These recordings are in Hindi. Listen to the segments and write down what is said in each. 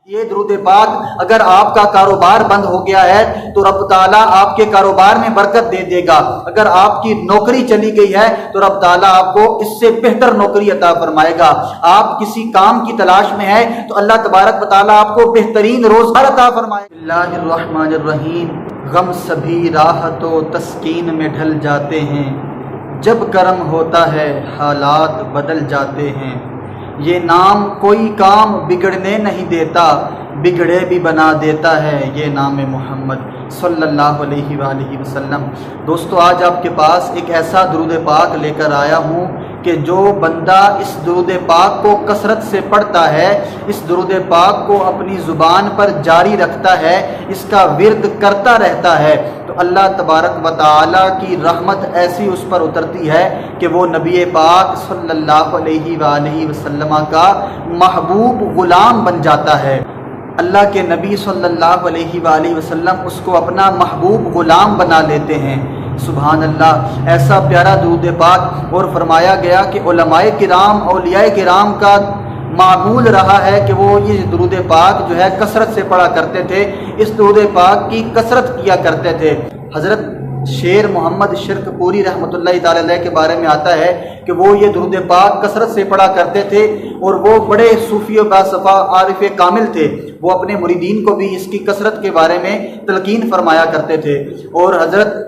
ये दुरूद पाक अगर आपका कारोबार बंद हो गया है तो रब ताला आपके कारोबार में बरकत दे देगा। अगर आपकी नौकरी चली गई है तो रब ताला आपको इससे बेहतर नौकरी अता फरमाएगा। आप किसी काम की तलाश में है तो अल्लाह तबारक व तआला आपको बेहतरीन रोजगार अता फरमाएगा। बिस्मिल्लाहिर्रहमानिर्रहीम। गम सभी राहतो तस्कीन में ढल जाते हैं, जब करम होता है हालात बदल जाते हैं। ये नाम कोई काम बिगड़ने नहीं देता, बिगड़े भी बना देता है ये नाम मोहम्मद सल्लल्लाहु अलैहि वालैहि वसल्लम। दोस्तों, आज आपके पास एक ऐसा दुरूद पाक लेकर आया हूँ कि जो बंदा इस दुरूद पाक को कसरत से पढ़ता है, इस दुरूद पाक को अपनी ज़ुबान पर जारी रखता है, इसका विर्द करता रहता है, तो अल्लाह तबारक व तआला की रहमत ऐसी उस पर उतरती है कि वो नबी पाक सल्लल्लाहु अलैहि वालैहि वसल्लम का महबूब ग़ुलाम बन जाता है। अल्लाह के नबी सल्लल्लाहु अलैहि वालैहि वसल्लम उसको अपना महबूब ग़ुलाम बना लेते हैं। सुभान अल्लाह, ऐसा प्यारा दुरूद पाक। और फरमाया गया कि उलमाए किराम औलियाए किराम का मामूल रहा है कि वो ये दुरूद पाक जो है कसरत से पढ़ा करते थे, इस दुरूद पाक की कसरत किया करते थे। हज़रत शेर मोहम्मद शिरकपूरी रहमतुल्लाहि ताला अलैह के बारे में आता है कि वो ये दुरूद पाक कसरत से पढ़ा करते थे और वो बड़े सूफी और बासफ़ा आरिफ कामिल थे। वो अपने मुरीदीन को भी इसकी कसरत के बारे में तलकीन फरमाया करते थे। और हज़रत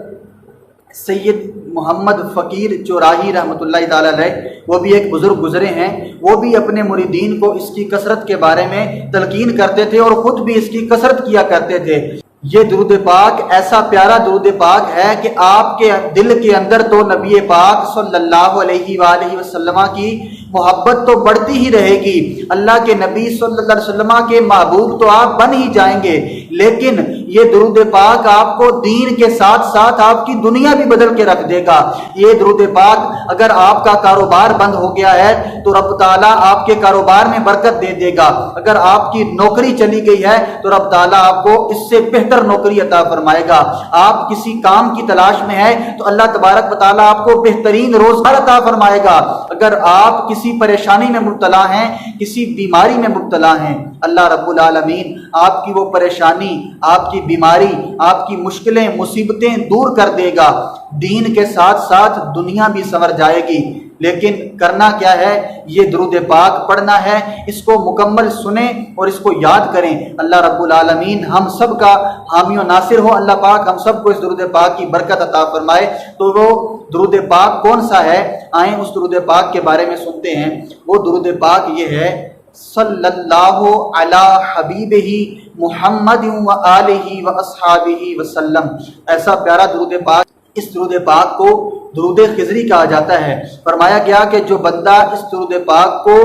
सैयद मोहम्मद फ़कीर चौराही रहमतुल्लाहि ताला अलैह, वो भी एक बुज़ुर्ग गुज़रे हैं, वो भी अपने मुरीदीन को इसकी कसरत के बारे में तलकीन करते थे और ख़ुद भी इसकी कसरत किया करते थे। ये दुरूद पाक ऐसा प्यारा दुरूद पाक है कि आपके दिल के अंदर तो नबी पाक सल्लल्लाहु अलैहि वालैहि वसल्लम की मोहब्बत तो बढ़ती ही रहेगी। अल्लाह के नबी सल्लल्लाहु अलैहि वसल्लम के महबूब तो आप बन ही जाएंगे, लेकिन ये दुरूद पाक आपको दीन के साथ साथ आपकी दुनिया भी बदल के रख देगा। ये दुरूद पाक अगर आपका कारोबार बंद हो गया है तो रब ताला आपके कारोबार में बरकत दे देगा। अगर आपकी नौकरी चली गई है तो रब ताला आपको इससे बेहतर नौकरी अता फरमाएगा। आप किसी काम की तलाश में है तो अल्लाह तबारक व तआला आपको बेहतरीन रोजगार अता फरमाएगा। अगर आप किसी परेशानी में मुब्तला हैं, किसी बीमारी में मुब्तला हैं, अल्लाह रब्बुल आलमीन आपकी वो परेशानी, आपकी बीमारी, आपकी मुश्किलें मुसीबतें दूर कर देगा। दीन के साथ साथ दुनिया भी संवर जाएगी। लेकिन करना क्या है, ये दुरूद पाक पढ़ना है, इसको मुकम्मल सुने और इसको याद करें। अल्लाह रब्बुल आलमीन हम सब का हामी और नासिर हो। अल्लाह पाक हम सब को इस दुरूद पाक की बरकत अता फरमाए। तो वो दुरूद पाक कौन सा है, आए उस दुरूद पाक के बारे में सुनते हैं। वो दुरूद पाक ये है, सल्लल्लाहु अला हबीबिही मुहम्मद व आलिही व अस्हाबिही वसल्लम। ऐसा प्यारा दुरूद पाक, इस दुरूद पाक को दुरूद खिजरी कहा जाता है। फरमाया गया कि जो बंदा इस दुरूद पाक को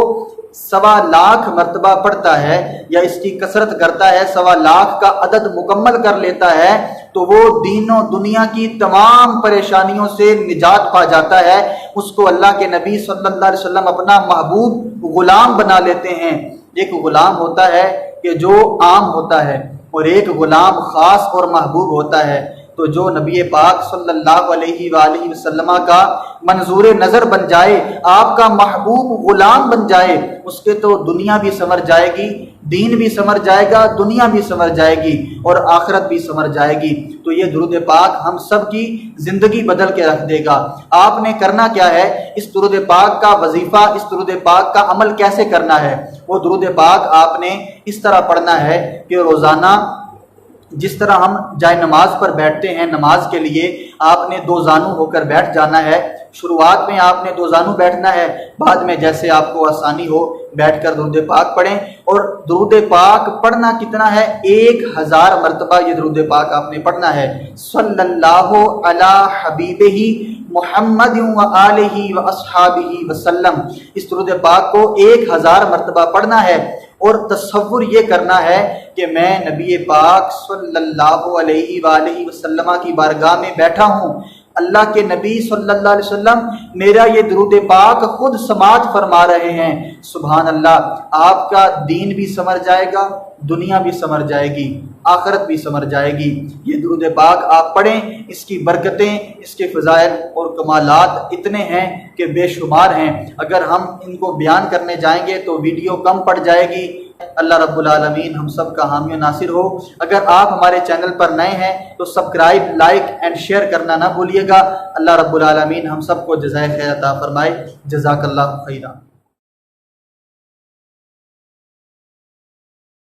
1.25 लाख मरतबा पढ़ता है या इसकी कसरत करता है, 1.25 लाख का अदद मुकम्मल कर लेता है, तो वो दीनों दुनिया की तमाम परेशानियों से निजात पा जाता है। उसको अल्लाह के नबी सल्लल्लाहु अलैहि वसल्लम अपना महबूब ग़ुलाम बना लेते हैं। एक ग़ुलाम होता है कि जो आम होता है और एक ग़ुलाम ख़ास और महबूब होता है। तो जो नबी पाक सल्लल्लाहु अलैहि वालैहि वसल्लम का मंजूर नज़र बन जाए, आपका महबूब ग़ुलाम बन जाए, उसके तो दुनिया भी संवर जाएगी, दीन भी संवर जाएगा, दुनिया भी संवर जाएगी और आखिरत भी संवर जाएगी। तो ये दुरूद पाक हम सब की ज़िंदगी बदल के रख देगा। आपने करना क्या है, इस दुरूद पाक का वजीफ़ा, इस दुरूद पाक का अमल कैसे करना है। वो दुरूद पाक आपने इस तरह पढ़ना है कि रोज़ाना जिस तरह हम जाए नमाज पर बैठते हैं, नमाज के लिए आपने 2 जानू होकर बैठ जाना है। शुरुआत में आपने 2 जानू बैठना है, बाद में जैसे आपको आसानी हो बैठकर दुरूद पाक पढ़ें। और दुरूद पाक पढ़ना कितना है, 1000 मरतबा ये दुरूद पाक आपने पढ़ना है। सल्लल्लाहु अला हबीबिही मुहम्मद व आलिही व अस्हाबिही वसल्लम। इस दुरूद पाक को 1000 मरतबा पढ़ना है और तसव्वुर ये करना है कि मैं नबी पाक सल्लल्लाहु अलैहि वालैहि वसल्लम की बारगाह में बैठा हूँ। अल्लाह के नबी सल्लल्लाहु अलैहि वसल्लम मेरा ये दुरूद पाक खुद समात फरमा रहे हैं। सुभान अल्लाह, आपका दीन भी संवर जाएगा, दुनिया भी संवर जाएगी, आखिरत भी संवर जाएगी। ये दुरूद पाक आप पढ़ें, इसकी बरकतें, इसके फ़ज़ाइल और कमालात इतने हैं कि बेशुमार हैं। अगर हम इनको बयान करने जाएंगे तो वीडियो कम पड़ जाएगी। अल्लाह रब्बुल आलमीन हम सब का हामी नासिर हो। अगर आप हमारे चैनल पर नए हैं तो सब्सक्राइब, लाइक एंड शेयर करना ना भूलिएगा। अल्लाह रब्बुल आलमीन हम सब को जज़ाए खैर अता फरमाए। जज़ाकल्लाहु खैरा।